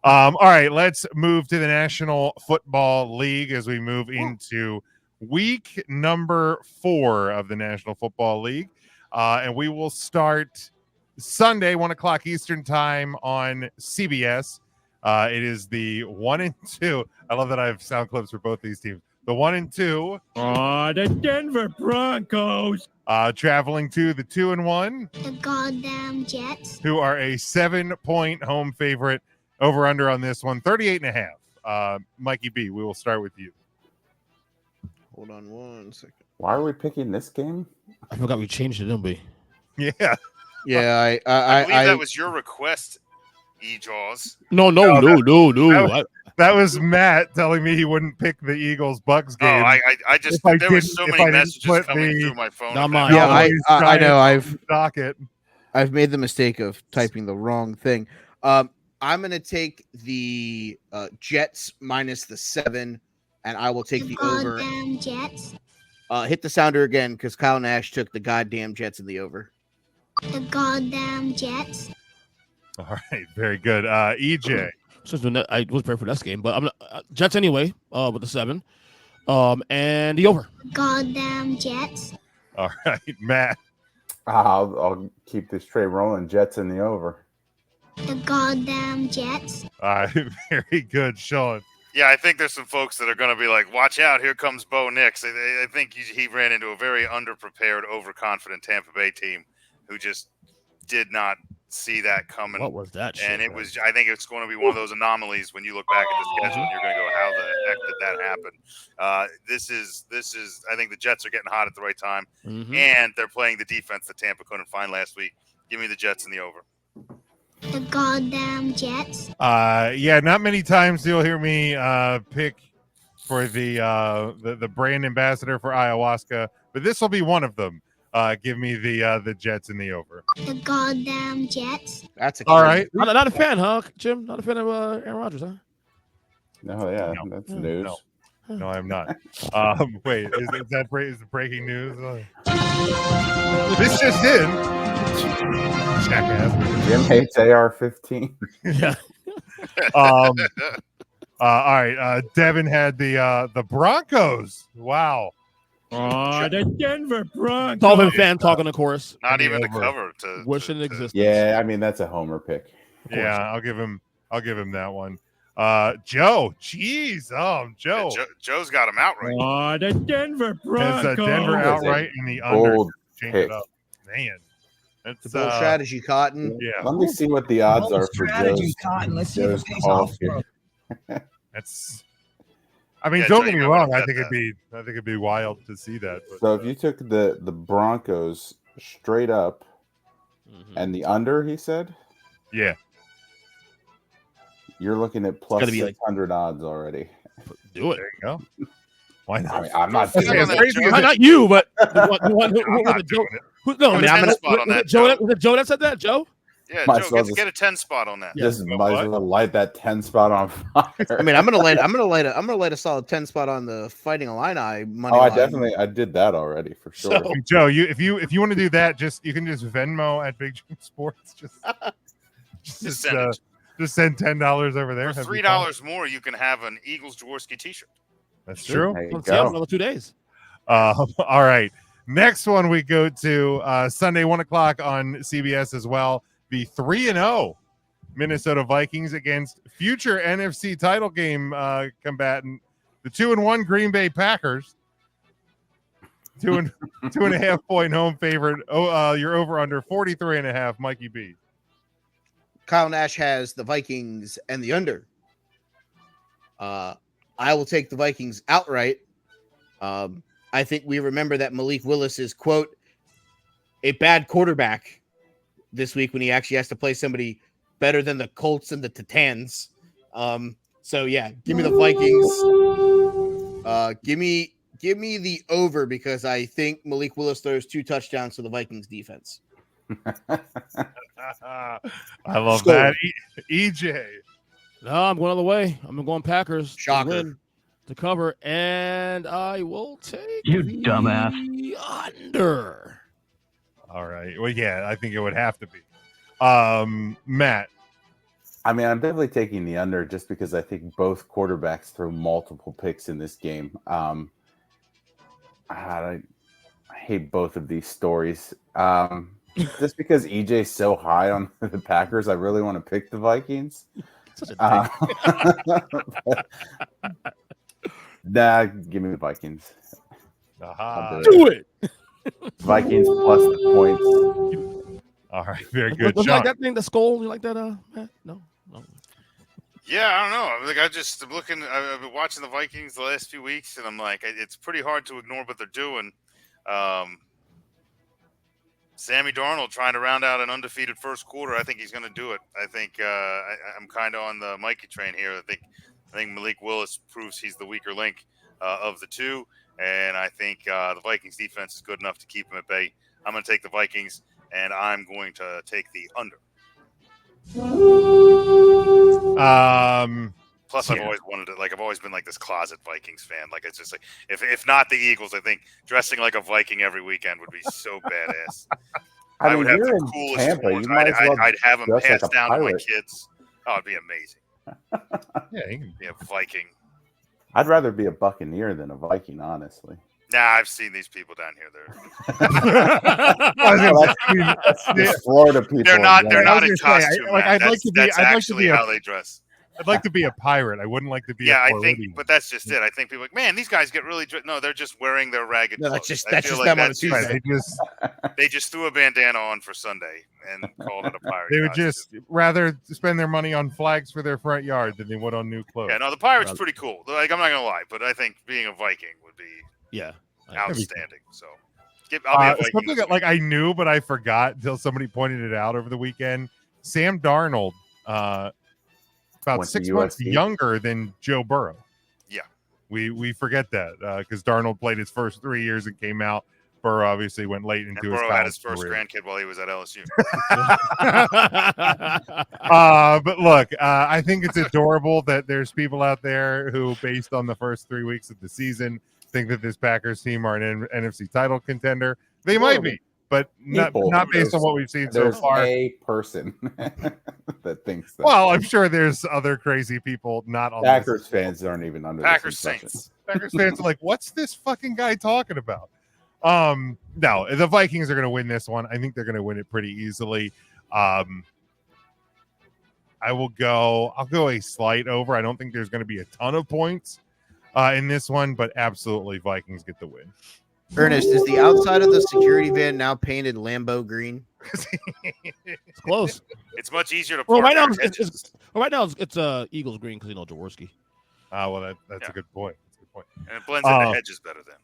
All right, let's move to the National Football League as we move into week number 4 of the National Football League. And we will start Sunday, 1 o'clock Eastern time on CBS. It is the 1 and 2. I love that I have sound clips for both these teams. The 1 and 2. The Denver Broncos. Traveling to the 2 and 1. The goddamn Jets. Who are a 7-point home favorite. Over under on this one, 38.5. Mikey B, we will start with you. Hold on 1 second. Why are we picking this game? I forgot we changed it, didn't we? Yeah. Yeah, I believe that was your request, E-Jaws. No. That was Matt telling me he wouldn't pick the Eagles-Bucks game. Oh, I just there was so many messages coming through my phone. Not mine. Yeah, I know. I've made the mistake of typing the wrong thing. I'm going to take the Jets minus the 7, and I will take the over. Goddamn Jets. Hit the sounder again because Kyle Nash took the goddamn Jets in the over. The goddamn Jets. All right, very good. EJ. I was prepared for this game, but I'm Jets anyway with the 7, and the over. Goddamn Jets. All right, Matt. I'll keep this trade rolling. Jets in the over. The goddamn Jets. Very good, Sean. Yeah, I think there's some folks that are going to be like, watch out, here comes Bo Nix. I think he ran into a very underprepared, overconfident Tampa Bay team who just did not see that coming. What was that shit, And it man? was, I think it's going to be one of those anomalies when you look back at the schedule and you're going to go, how the heck did that happen? This is, I think the Jets are getting hot at the right time, and they're playing the defense that Tampa couldn't find last week. Give me the Jets in the over. The goddamn Jets. Yeah, not many times you'll hear me pick for the brand ambassador for ayahuasca, but this will be one of them. Give me the Jets in the over. The goddamn Jets. That's all right. Not a fan, huh, Jim? Not a fan of Aaron Rodgers, huh? No, yeah, that's news. No, I'm not. Wait, is the breaking news? This just in. Jackass. Jim hates AR-15. Yeah. All right. Devin had the Broncos. Wow. The Denver Broncos. Dolphin fan talking to chorus. Not even the cover to wishing it existed. Yeah, I mean that's a homer pick. Yeah, I'll give him that one. Joe. Jeez. Joe. Yeah, Joe's got him outright. The Denver Broncos. It's Denver outright in the under. Bold Change pick. it up. Man. That's The bold strategy, Cotton. Yeah. Let me see what the odds are for strategy, Cotton. Let's see if it pays off. That's. I mean, Yeah, don't Joe, get me you might wrong. wanna I bet think that. it'd be wild to see that. But, So if you took the Broncos straight up and the under, he said, yeah, you're looking at plus gotta be like- 600 odds already. Do it. there you go. Why not? I mean, I'm not That's saying as crazy as it- Not you, but the one who I'm not was it, Joe? doing it. No, I'm man, gonna spot on that, Joe. Was it Joe that said that? Joe? Yeah, Might Joe, as well get a 10 spot on that. Just You know might what? as well light that 10 spot on fire. I mean, I'm gonna light a solid 10 spot on the Fighting Illini money I line. I did that already for sure. So- Joe, if you want to do that, you can just Venmo at Big Jim Sports. Just send $10 over there. For That'd be $3 more, you can have an Eagles Jaworski t-shirt. fun. That's true. There you Let's see how go. another 2 days. All right. Next one we go to Sunday, 1 o'clock on CBS as well. The 3-0 Minnesota Vikings against future NFC title game combatant, the 2-1 Green Bay Packers. 2.5 point home favorite. You're over under 43.5. Mikey B. Kyle Nash has the Vikings and the under. I will take the Vikings outright. I think we remember that Malik Willis is, quote, a bad quarterback this week when he actually has to play somebody better than the Colts and the Titans. So, yeah, give me the Vikings. Give me the over because I think Malik Willis throws 2 touchdowns to the Vikings defense. I love that. EJ. No, I'm going all the way. I'm going Packers. Shocker. To win, to cover, and I will take You the dumbass. under. All right. Well, yeah, I think it would have to be. Matt. I mean, I'm definitely taking the under just because I think both quarterbacks throw multiple picks in this game. I hate both of these stories. Just because EJ's so high on the Packers, I really want to pick the Vikings. Nah, give me the Vikings. Do it. Vikings plus the points. All right, very good. Was Sean. like that thing, the skull? You like that? Matt? No. Yeah, I don't know. Like I'm looking. I've been watching the Vikings the last few weeks, and I'm like, it's pretty hard to ignore what they're doing. Sammy Darnold trying to round out an undefeated first quarter. I think he's going to do it. I think I'm kind of on the Mikey train here. I think Malik Willis proves he's the weaker link of the two, and I think the Vikings defense is good enough to keep him at bay. I'm going to take the Vikings, and I'm going to take the under. Plus, I've always wanted to, I've always been like this closet Vikings fan. Like, it's just like, if not the Eagles, I think dressing like a Viking every weekend would be so badass. I would have the coolest Tampa, ones. I'd have them passed like down to my kids. Oh, it'd be amazing. Yeah, you can be a Viking. I'd rather be a Buccaneer than a Viking, honestly. Nah, I've seen these people down here. That's Florida people. They're not in costume. I'd like to be. That's I'd like to actually be how they dress. I'd like to be a pirate. I wouldn't like to be. Yeah, a I think, but that's just it. I think people are like, man, these guys get really. No, they're just wearing their ragged. No, clothes. that's just them on a Tuesday. They just threw a bandana on for Sunday and called it a pirate. They would just rather spend their money on flags for their front yard than they would on new clothes. Yeah, no, the pirate's pretty cool. Like, I'm not gonna lie, but I think being a Viking would be outstanding. So, I'll be a Viking. Something that I knew, but I forgot until somebody pointed it out over the weekend. Sam Darnold, about 6 months younger than Joe Burrow. Yeah, we forget that because Darnold played his first 3 years and came out. Burrow obviously went late into his Burrow had his first career. grandkid while he was at LSU. But look, I think it's adorable that there's people out there who, based on the first 3 weeks of the season, think that this Packers team are an NFC title contender. They might be, but not based on what we've seen so far. There's a person that thinks that. Well, I'm sure there's other crazy people not on Packers fans aren't even under Packers this impression. Saints. Packers fans are like, what's this fucking guy talking about? No, the Vikings are going to win this one. I think they're going to win it pretty easily. I'll go a slight over. I don't think there's going to be a ton of points in this one, but absolutely Vikings get the win. Ernest, is the outside of the security van now painted Lambo green? It's close. It's much easier to. Well, right now it's Eagles green because Jaworski. Well, that's a good point. That's a good point. And it blends into hedges better then.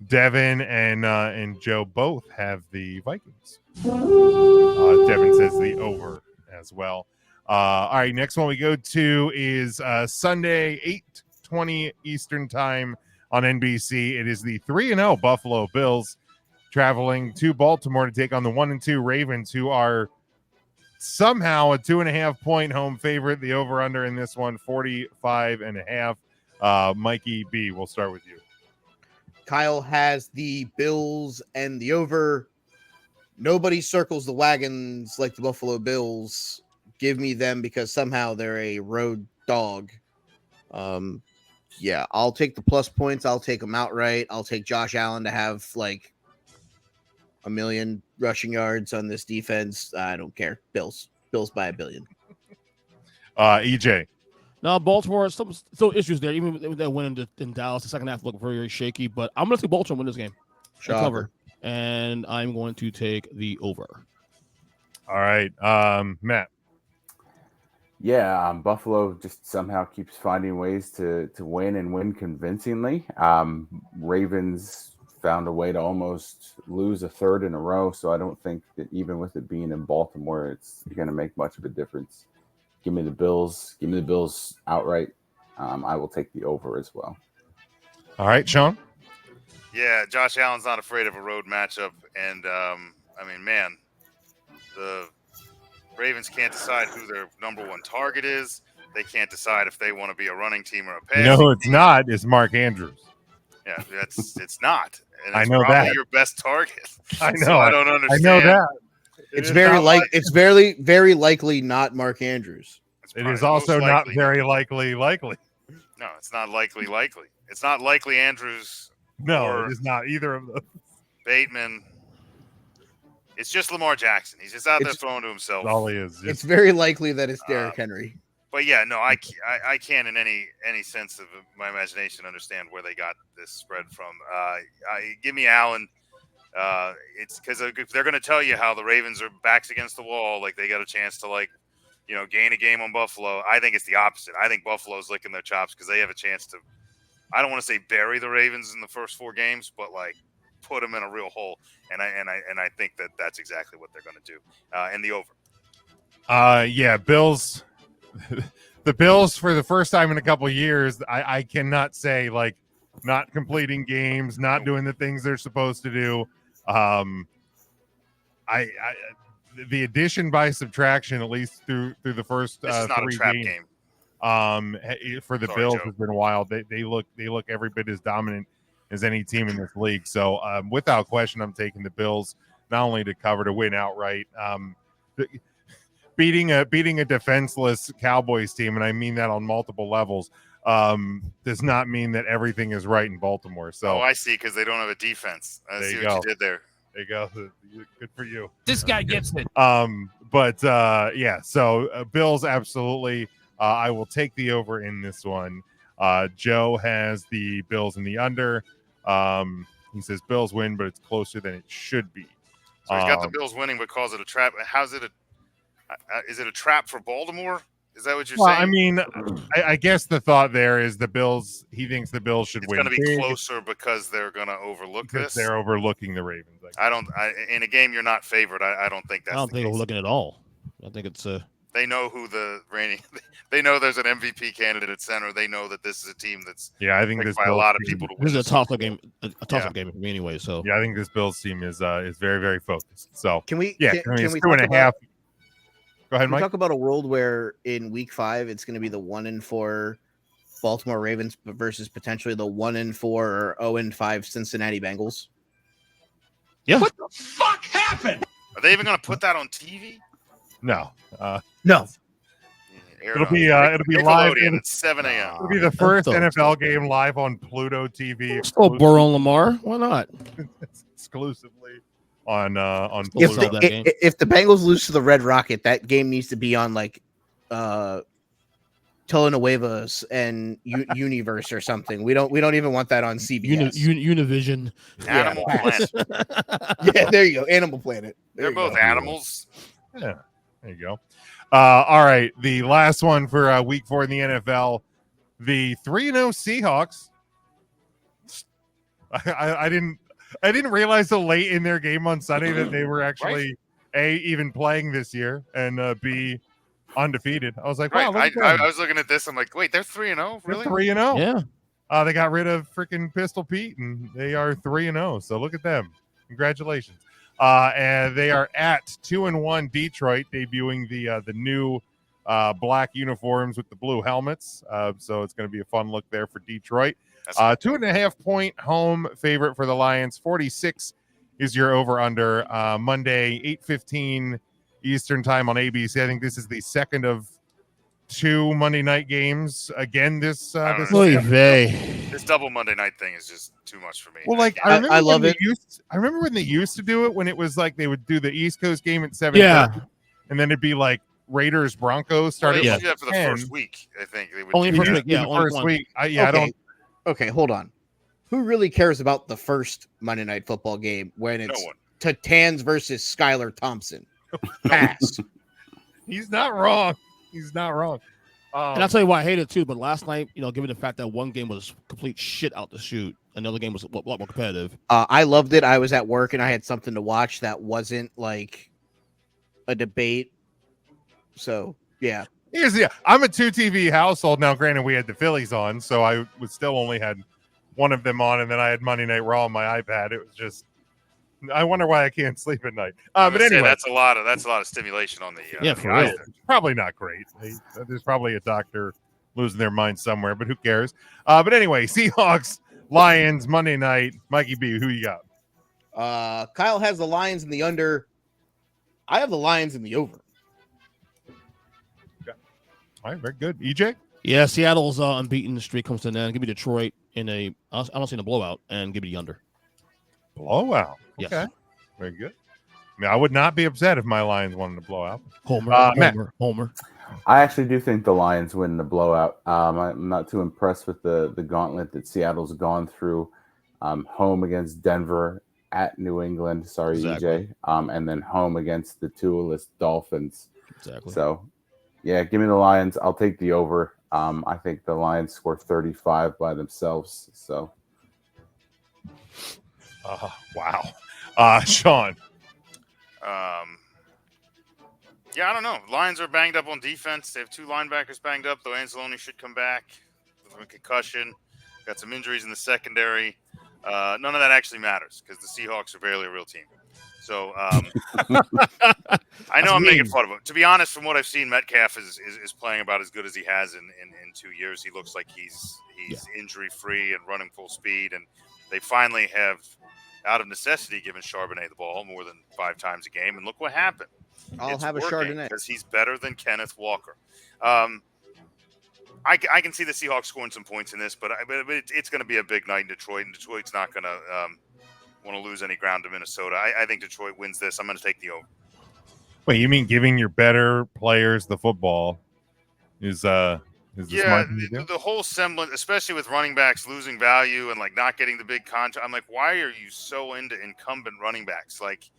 Devin and Joe both have the Vikings. Devin says the over as well. All right, next one we go to is Sunday, 8:20 Eastern time on NBC. It is the 3-0 Buffalo Bills traveling to Baltimore to take on the 1-2 Ravens, who are somehow a 2.5-point home favorite. The over/under in this one, 45.5. Mikey B, we'll start with you. Kyle has the Bills and the over. Nobody circles the wagons like the Buffalo Bills. Give me them because somehow they're a road dog. Yeah, I'll take the plus points. I'll take them outright. I'll take Josh Allen to have like 1 million rushing yards on this defense. I don't care. Bills by 1 billion. EJ. No, Baltimore, still issues there. Even with that win in Dallas, the second half looked very, very shaky. But I'm going to see Baltimore win this game. Cover. And I'm going to take the over. All right. Matt. Yeah, Buffalo just somehow keeps finding ways to win and win convincingly. Ravens found a way to almost lose a third in a row, so I don't think that even with it being in Baltimore, it's going to make much of a difference. Give me the Bills. Give me the Bills outright. I will take the over as well. All right, Sean. Yeah, Josh Allen's not afraid of a road matchup, and man, the Ravens can't decide who their number one target is. They can't decide if they want to be a running team or a passing No, it's team. not. It's Mark Andrews. Yeah, it's not. And I it's know probably that. your best target. I know. So I don't understand. I know that. It's very very likely not Mark Andrews. It Right, is also most not likely. very likely. No, it's not likely. It's not likely Andrews No, or it is not either of those. Bateman. It's just Lamar Jackson. He's just out there It's- throwing to himself. All he is. It's very likely that it's Derrick Uh, Henry. But yeah, no, I can't in any sense of my imagination understand where they got this spread from. Give me Allen. It's because they're going to tell you how the Ravens are backs against the wall, like they got a chance to gain a game on Buffalo. I think it's the opposite. I think Buffalo's licking their chops because they have a chance to. I don't want to say bury the Ravens in the first 4 games, but put them in a real hole. And I think that's exactly what they're going to do. And the over. Yeah, Bills. The Bills for the first time in a couple of years, I cannot say not completing games, not doing the things they're supposed to do. The addition by subtraction, at least through the first This is not 3 a trap games, game. for the Sorry, Bills Joe. has been wild. They look every bit as dominant as any team in this league. So without question, I'm taking the Bills not only to cover, to win outright. Beating a defenseless Cowboys team, and I mean that on multiple levels, does not mean that everything is right in Baltimore. So I see, because they don't have a defense. I There see you what go. you did there. there you go. Good for you. This guy gets it. Yeah. So Bills, absolutely. I will take the over in this one. Joe has the Bills in the under. He says Bills win, but it's closer than it should be. So he's got the Bills winning, but calls it a trap. How's it is it a trap for Baltimore? Is that what you're Well, saying? I mean, I guess the thought there is the Bills. He thinks the Bills should It's win. going to be big closer because they're going to overlook because this. they're overlooking the Ravens. In a game you're not favored. I don't think that's. I don't the think case. we're looking at all. I think it's They know who the reigning. They know there's an MVP candidate at center. They know that this is a team that's Yeah, I think picked this by a Bills lot of team- people to win. this is a this toss-up Super Bowl. game. A toss-up game for me anyway. So Yeah, I think this Bills team is very, very focused. So Can we? yeah, Can, I mean, can it's we 2.5. talk Go ahead, Can we Mike. talk about a world where in Week 5 it's going to be the 1-4 Baltimore Ravens versus potentially the 1-4 or 0-5 Cincinnati Bengals? yeah, What the fuck happened? Are they even going to put that on TV? No, No. it'll be live. Nickelodeon at 7 a.m. It'll be the first so. NFL game live on Pluto TV. still Burrow and Lamar. Why not? exclusively on If Pluto. they- that game. If the Bengals lose to the Red Rocket, that game needs to be on Telenovela and Universe or something. We don't even want that on CBS. Univision. Animal pass. Planet. Yeah, there you go. Animal Planet. There They're you go. both animals. Yeah, there you go. All right, the last one for Week 4 in the NFL, the 3-0 Seahawks. I didn't realize so late in their game on Sunday that they were actually even playing this year and B undefeated. I was like, wow, Right. look at them. I was looking at this. I'm like, wait, they're 3-0? Really? 3-0. Yeah. They got rid of freaking Pistol Pete, and they are 3-0. So look at them. Congratulations. And they are at 2-1 Detroit, debuting the new black uniforms with the blue helmets. So it's going to be a fun look there for Detroit. 2.5-point home favorite for the Lions. 46 is your over/under. Monday, 8:15 Eastern time on ABC. I think this is the second of 2 Monday night games again. This don't know. Oy vey. This double Monday night thing is just too much for me. well, like I remember love when it. I remember when they used to do it when it was like they would do the East Coast game at 7:30, Yeah. and then it'd be like Raiders Broncos Well, started. they at used to do that for the 10. first week. I think they would Only do first that. week. Yeah, the only first one. week. I Okay. don't. Okay, hold on. Who really cares about the first Monday Night Football game when No it's one. Titans versus Skylar Thompson? Pass. He's not wrong. He's not wrong. And I'll tell you why I hate it too. But last night, given the fact that one game was complete shit out to shoot, another game was a lot more competitive. I loved it. I was at work and I had something to watch that wasn't like a debate. So yeah, I'm a 2 TV household now. Granted, we had the Phillies on, so I would still only had one of them on, and then I had Monday Night Raw on my iPad. It was just, I wonder why I can't sleep at night. I was But gonna say, anyway, that's a lot of stimulation on the Yeah, the for eyes real. there. probably not great. There's probably a doctor losing their mind somewhere, but who cares? But anyway, Seahawks, Lions, Monday night. Mikey B, who you got? Kyle has the Lions in the under. I have the Lions in the over. All right, very good. EJ? Yeah, Seattle's unbeaten streak comes to an end. Give me Detroit in a, I don't see in a blowout, and give me the under. Blowout. Yes. Okay. Very good. I mean, I would not be upset if my Lions wanted to blow out. Homer. I actually do think the Lions win the blowout. I'm not too impressed with the gauntlet that Seattle's gone through. Home against Denver, at New England. Sorry, Exactly. EJ. And then home against the two-less Dolphins. Exactly. So, yeah, give me the Lions. I'll take the over. I think the Lions score 35 by themselves. So, wow. Sean. Yeah, I don't know. Lions are banged up on defense. They have 2 linebackers banged up, though Anzalone should come back from a concussion. Got some injuries in the secondary. None of that actually matters because the Seahawks are barely a real team. So I know I'm making fun of him. To be honest, from what I've seen, Metcalf is playing about as good as he has in 2 years. He looks like he's injury free and running full speed. And they finally have, out of necessity, given Charbonnet the ball more than 5 times a game. And look what happened. I'll have a Chardonnay because he's better than Kenneth Walker. I can see the Seahawks scoring some points in this, but it's going to be a big night in Detroit, and Detroit's not going to want to lose any ground to Minnesota. I think Detroit wins this. I'm going to take the over. Wait, you mean giving your better players the football is the smart thing to do? The whole semblance, especially with running backs losing value and like not getting the big contract. I'm like, why are you so into incumbent running backs? Like,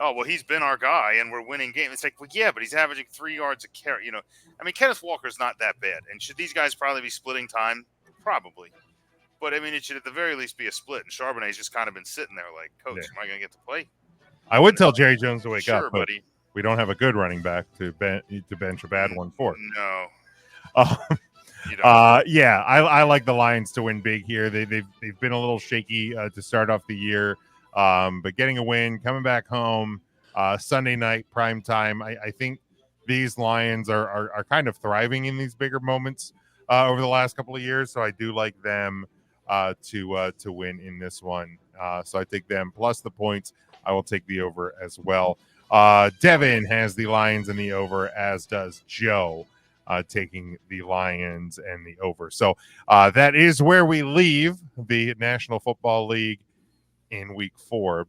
oh, well, he's been our guy and we're winning games. It's like, well, yeah, but he's averaging 3 yards a carry. You know, I mean, Kenneth Walker's not that bad. And should these guys probably be splitting time? Probably. But, I mean, it should at the very least be a split. And Charbonnet's just kind of been sitting there like, Coach, am I going to get to play? I would tell Jerry Jones to wake Sure, up, but buddy. we don't have a good running back to bench a bad one for. No. Yeah, I like the Lions to win big here. They've been a little shaky to start off the year. But getting a win, coming back home, Sunday night prime time. I think these Lions are kind of thriving in these bigger moments over the last couple of years. So I do like them to win in this one. So I take them plus the points. I will take the over as well. Devin has the Lions in the over, as does Joe, taking the Lions and the over. So that is where we leave the National Football League in week 4.